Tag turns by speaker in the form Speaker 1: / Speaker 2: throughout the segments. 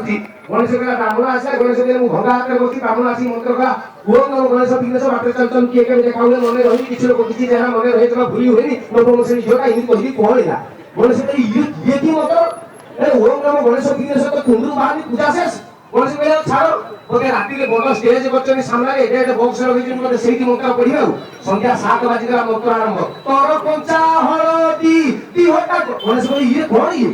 Speaker 1: ଆସୁଛି ଗଣେଶ କହିଲା ବ୍ରାହ୍ମଣ ଆସିଲା ଗଣେଶ କହିଲେ ମୁଁ ଭଙ୍ଗା ହାତରେ ବସି ବ୍ରାହ୍ମଣ ଆସି ମନ୍ତ୍ର କଲା ଓମ୍ ନମୋ ଗଣେଶ ବିଘ୍ନେଶ ବାଟରେ ଚାଲୁଛନ୍ତି କିଏ କେବେ ଦେଖା ହୁଏ ମନେ ରହି କିଛି ଲୋକ କିଛି ଯାହା ମନେ ରହି ଜମା ଭୁଲି ହୁଏନି ନବମ ଶ୍ରେଣୀ ଝିଅଟା ଏମିତି କହିକି ପହଳିଲା ଗଣେଶ କହିଲେ ଇଏ କି ମନ୍ତ୍ର ଓମ୍ ନମୋ ଗଣେଶ ବିଘ୍ନେଶ ତ କୁଣ୍ଡରୁ ବାହାରି ପୂଜା ଶେଷ ଗଣେଶ କହିଲେ ଛାଡ଼ ମୋତେ ରାତିରେ ବଡ଼ ଷ୍ଟେଜ କରିଛନ୍ତି ସାମ୍ନାରେ ଏଡେ ଏଡେ ବକ୍ସ ଲଗେଇଛନ୍ତି ମୋତେ ସେଇଠି ମନ୍ତ୍ର ପଢିବା ଆଉ ସନ୍ଧ୍ୟା 7 ବାଜିଗଲା ମନ୍ତ୍ର ଆରମ୍ଭ ତୋର କଞ୍ଚା ହଳଦୀ ଦିହଟା ଗଣେଶ କହିଲେ ଇଏ କଣ ଇଏ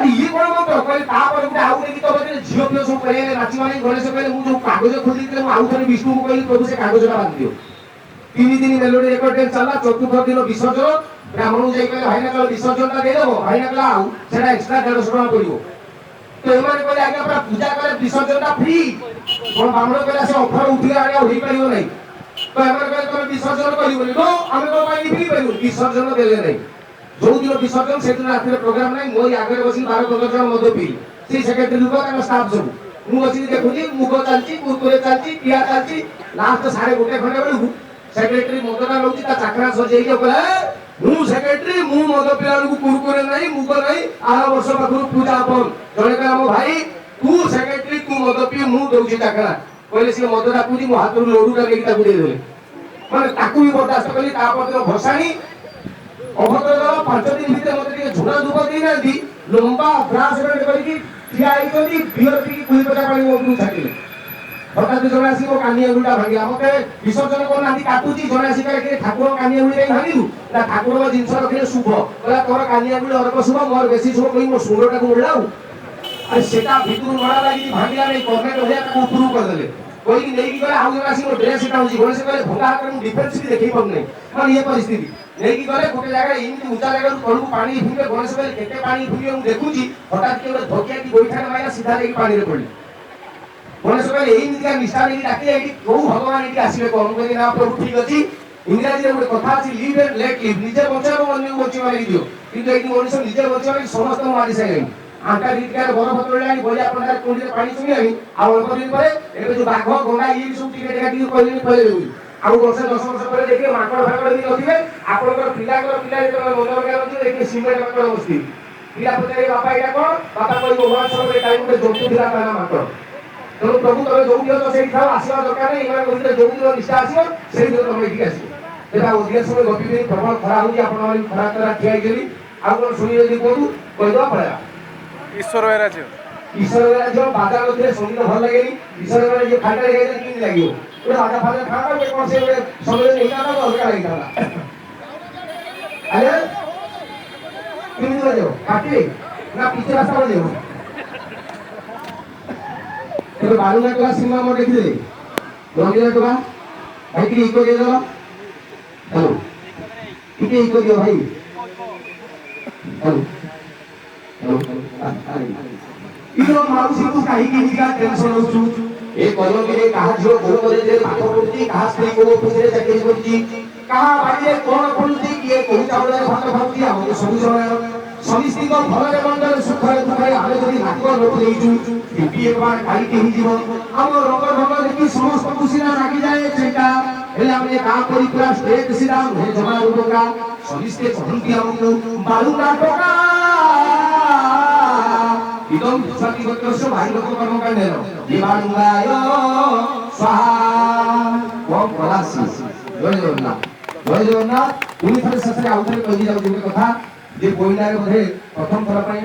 Speaker 1: ଇଏ କଣ ମନ୍ତ୍ର କହିଲେ ତାପରେ ଗୋଟେ ଆଉ ଗୋଟେ ଗୀତ ବଜେଇଲେ ଝିଅ ପିଅ ସବୁ ପଳେଇଲେ ନାଚିବା ଲାଗି ଗଣେଶ କହିଲେ ମୁଁ ଯୋଉ କାଗଜ ଖୋଲିଥିଲେ ମୁଁ ଆଉ ଥରେ ବିଷ୍ଣୁଙ୍କୁ କହିଲି ପ୍ରଭୁ ସେ କାଗଜଟା ବାନ୍ଧିଦିଅ 3 ଦିନ ମେଲୋଡି ରେକର୍ଡ ଚାଲିଲା ଚତୁର୍ଥ ଦିନ ବିସର୍ଜନ ବ୍ରାହ୍ମଣକୁ ଯାଇ କହିଲେ ଭାଇନା ଚାଲ ବିସର୍ଜନଟା ଦେଇଦେବ ଭାଇନା କହିଲା ଆଉ ସେଟା ଏକ୍ସଟ୍ରା 150 ଟଙ୍କା ପଡ଼ିବ ତ ଏମାନେ କହିଲେ ଆଜ୍ଞା ପୁରା ପୂଜା କଲେ ବିସର୍ଜନଟା ଫ୍ରି କଣ ବ୍ରାହ୍ମଣ କହିଲା ସେ ଅଫର ଉଠିଲେ ଆଜ୍ଞା ହେଇପାରିବ ନାହିଁ ତ ଏମାନେ କହିଲେ ତମେ ବିସର୍ଜନ କରିବନି नो ଆମେ କଣ ପାଇଁ ଫ୍ରି କରିବୁ ବିସର୍ଜନ ଦେଲେ ନାହିଁ ଯୋଉଦିନ ବିସର୍ଜନ ସେଦିନ ରାତିରେ ପ୍ରୋଗ୍ରାମ ନାହିଁ ମୋ ଆଗରେ ବସି 12-15 ଜଣ ମଦ ପିଇ ସେଇ ସେକ୍ରେଟାରୀ ଲୋକ ତାଙ୍କ ଷ୍ଟାଫ ସବୁ ମୁଁ ବସିକି ଦେଖୁଛି ମୁଗ ଚାଲିଛି କୁରକୁରେ ଚାଲିଛି ପିଆ ଚାଲିଛି ଲାଷ୍ଟ 1:30 ଖଣ୍ଡେ ବେଳକୁ ସେକ୍ରେଟାରୀ ମଦଟା ନେଉଛି ତା ଚାକରା ସଜେଇକି କହିଲା ମୁଁ ସେକ୍ରେଟାରୀ ମୁଁ ମଦ ପିଲା ବେଳକୁ କୁରକୁରେ ନାହିଁ ମୁଗ ନାହିଁ ଆର ବର୍ଷ ପାଖରୁ ପୂଜା ବନ୍ଦ ଜଣେ କହିଲା ମୋ ଭାଇ ତୁ ସେକ୍ରେଟାରୀ ତୁ ମଦ ପିଇ ମୁଁ ଦଉଛି ଚାକରା କହିଲେ ସିଏ ମଦଟା ପିଉଛି ମୋ ହାତରୁ ଲଡୁଟା ନେଇକି ତାକୁ ଦେଇଦେଲେ ମାନେ ତାକୁ ବି ବରଦାସ୍ତ କଲି ତାପରଦିନ ଭସାଣି ଅଭଦ୍ର ଦଳ 5 ଦିନ ଭିତରେ ମତେ ଟିକେ ଝୁଣା ଧୂପ ଦେଇନାହାନ୍ତି ଲମ୍ବା ବ୍ରାସ୍ ବ୍ୟାଣ୍ଡ କରିକି ଠିଆ ହେଇଛନ୍ତି ବିଅର ପିକି 2 ପାଣି ମୋ ଉପରକୁ ଛାଟିଲେ ହଠାତ୍ ଜଣେ ଆସିକି ମୋ କାନି ଆଙ୍ଗୁଳିଟା ଭାଙ୍ଗିଲା ମତେ ବିସର୍ଜନ କରୁନାହାନ୍ତି କାଟୁଛି ଜଣେ ଆସିକି କହିଲେ ଠାକୁର କାନି ଆଙ୍ଗୁଳି କାହିଁ ଭାଙ୍ଗିଲୁ ନା ଠାକୁରଙ୍କ ଜିନିଷ ରଖିଲେ ଶୁଭ କହିଲା ତୋର କାନି ଆଙ୍ଗୁଳି ଅର୍କ ଶୁଭ ମୋର ବେଶୀ ଶୁଭ କହି ମୋ ଶୁଣ୍ଡଟାକୁ ମୋଡ଼ିଲା ଆଉ ଆରେ ସେଟା ଭିତରୁ ମଡ଼ା ଲାଗିକି ଭାଙ୍ଗିଲା ନାହିଁ କର୍ଣ୍ଣେଟ ଭଳିଆ ତାକୁ ଉପରକୁ କରିଦେଲେ କହିକି ନେଇକି ଗଲେ ଆଉ ଜଣେ ଆସିକି ମୋ ଡ୍ରେସ୍ ଟାଣୁଛି ଗଣେଶ କହିଲେ ଭଙ୍ଗା ହାତରେ ମୁଁ ଡିଫେନ୍ସ ବି ଦେଖେଇ ପାରୁନାହିଁ ମାନେ ଇଏ ପରିସ୍ଥିତି ନେଇକି ଗଲେ ଗୋଟେ ଜାଗାରେ ଏମିତି ଉଞ୍ଚା ଜାଗାରୁ ତଳକୁ ପାଣି ଫିଙ୍ଗେ ଗଣେଶ କହିଲେ କେତେ ପାଣି ଫିଙ୍ଗେ ମୁଁ ଦେଖୁଛି ହଠାତ୍ କିଏ ଗୋଟେ ଧକିଆ କି ଗୋଇଠାରେ ମାଇଲା ସିଧା ନେଇକି ପାଣିରେ ପଡ଼ିଲେ ଗଣେଶ କହିଲେ ଏଇମିତିକା ନିଷ୍ଠା ନେଇକି ଡାକିଲେ ଏଇଠି କୋଉ ଭଗବାନ ଏଇଠି ଆସିବେ କଣ କହିଲି ନା ପ୍ରଭୁ ଠିକ ଅଛି ଇଂରାଜୀରେ ଗୋଟେ କଥା ଅଛି ଲିଭ୍ ଏଣ୍ଡ ଲେଟ୍ ଲିଭ୍ ନିଜେ ବଞ୍ଚାଅ ଅନ୍ୟକୁ ବଞ୍ଚିବା ଲାଗି ଦିଅ କିନ୍ତୁ ଏଇଠି ମଣିଷ ନିଜେ ବଞ୍ଚିବା ଲାଗି ସମସ୍ତଙ୍କୁ ମାରି ସାରିଲେଣି ଆଙ୍କା ଦିଟିକାରେ ବରଫ ତୋଳିଲାଣି ବଳିଆ ପଣ୍ଡାରେ କୁଣ୍ଡିରେ ପାଣି ଚୁଇଲାଣି ଆଉ ଅଳ୍ପ ଦିନ ପରେ ଏବେ ଯୋଉ ବାଘ ଗଣ୍ଡା ଇଏ ବି ସବୁ ଟିକେ ଟିକେ କହିଲେଣି ପଳେଇବେ ବୋଲି ଆଉ 10 ବର୍ଷ ପରେ ଦେଖିବେ ମାଙ୍କଡ ଫାଙ୍କଡ ବି ନଥିବେ ଆପଣଙ୍କର ପିଲାଙ୍କର ପିଲା ଯେତେବେଳେ ମନୋରଞ୍ଜନ ନଥିବେ ଦେଖିବେ ସିମେଣ୍ଟ ମାଙ୍କଡ ବସିଥିବେ ପିଲା ପଚାରିବେ ବାପା ଏଇଟା କଣ ବାପା କହିବେ ଭଗବାନ ସମୟରେ କାହିଁ ଗୋଟେ ଜନ୍ତୁ ଥିଲା ତା ନା ମାଙ୍କଡ ତେଣୁ ପ୍ରଭୁ ତମେ ଯୋଉଠି ଅଛ ସେଇଠି ଥାଅ ଆସିବା ଦରକାର ନାହିଁ ଏମାନଙ୍କ ଭିତରେ ଯୋଉ ଦିନ ନିଷ୍ଠା ଆସିବ ସେଇ ଦିନ ତମେ ଏଠିକି ଆସିବ ଏବେ ଆଉ ଅଧିକ ସମୟ ଗପିବି ପ୍ରବଳ ଖରା ହଉଛି ଆପଣମାନେ ଖରା ତରା ଠିଆ ହେଇଛନ୍ତି ଆଉ କଣ ଶୁଣିବେ ଯଦି କୁହନ୍ତୁ କହିଦେବା ପଳେଇବା
Speaker 2: ଈଶ୍ୱର ରାଜ୍ୟ
Speaker 1: ବାଜା ନଥିଲେ ସଙ୍ଗୀତ ଭଲ ଲାଗେନି ଈଶ୍ୱର ରାଜ୍ୟ ଖାଲିଟାରେ ଗାଇଲେ କେମିତି ଲାଗିବ ଗୋଟେ ବାଜା ଫାଜା ଥାନ୍ତା ଗୋଟେ କଣ ସେ ଗୋଟେ ସମୟରେ ହେଇଥାନ୍ତା ଅଲଗା ଲାଗିଥାନ୍ତା ଆରେ କେମିତି ବଜେଇବ କାଟିବେ ନା ପିଛେ ରାସ୍ତା ବଜେଇବ ତେବେ ବାଲୁଙ୍ଗା ଟୋକା ସିନେମା ଆମର ଦେଖିଥିଲେ ରଙ୍ଗିଲା ଟୋକା ଭାଇ ଟିକେ ଇକୋ ଦେଇଦେଲ ହ୍ୟାଲୋ ଟିକେ ଇକୋ ଦିଅ ଭାଇ ହ୍ୟାଲୋ ଇଲୋ ମାଉସୀ ତୁ କାହିଁକି ଏମିତିକା ଟେନସନ ହଉଛୁ ଏ କଲମୀରେ କାହା ଝିଅ କୋଉ କଲେଜରେ ପାଠ ପଢୁଛି କାହା ସ୍ତ୍ରୀ କୋଉ ଅଫିସରେ ଚାକିରି କରୁଛି କାହା ବାଡ଼ିରେ କଣ ପଡୁଛି କିଏ କୋଉ ଚାଉଳରେ ଭାତ ଖାଉଛି ଆମକୁ ସବୁ ଜଣା ସମସ୍ତଙ୍କ ଭଲରେ ମନ୍ଦରେ ସୁଖରେ ଦୁଃଖରେ ଆମେ ଯଦି ନାକ ଲୋକ ଦେଇଛୁ ଟିପିଏ କାଳିକି ହେଇଯିବ ଆମ ରଙ୍ଗ ଢଙ୍ଗ ଦେଖି ସମସ୍ତଙ୍କୁ ସିନା ଲାଗିଯାଏ ସେଇଟା ହେଲେ ଆମେ ଗାଁ ପରି ପୁରା ଷ୍ଟେଟ ସିଧା ନୁହେଁ ଜମା ଟୋକା ସମସ୍ତେ କହନ୍ତି ଆମକୁ ବାଲୁଙ୍ଗା ଟୋକା इदम सती गोत्रस्य भाई लोक कर्म कांडेन दिवालुंगाय स्वाहा ओम प्रलासी जय जगन्नाथ पुनी थरे ससरे आउथरे कहि जाउ जे कथा जे कोइनारे बधे प्रथम थर पई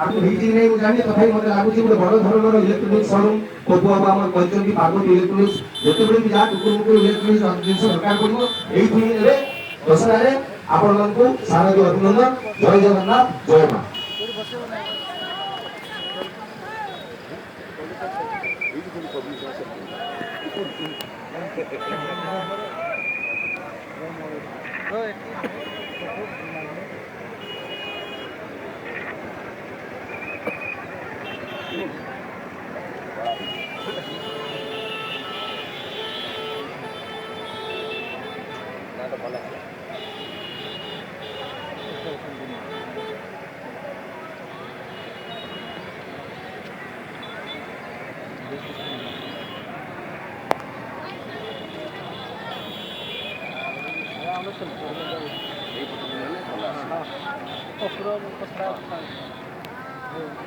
Speaker 1: आबु हेजी नै मु जानि तथाई मते लागुची गोटे बड़ धरणर इलेक्ट्रॉनिक शोरूम कोपु बाबा हमर कहचंती पार्वती इलेक्ट्रॉनिक्स जते बडे भी जा टुकुर मुकुर इलेक्ट्रॉनिक्स जिंस सरकार करबो एई थुई रे दसरारे आपण मानकु सारदी अभिनंदन जय जगन्नाथ जय मां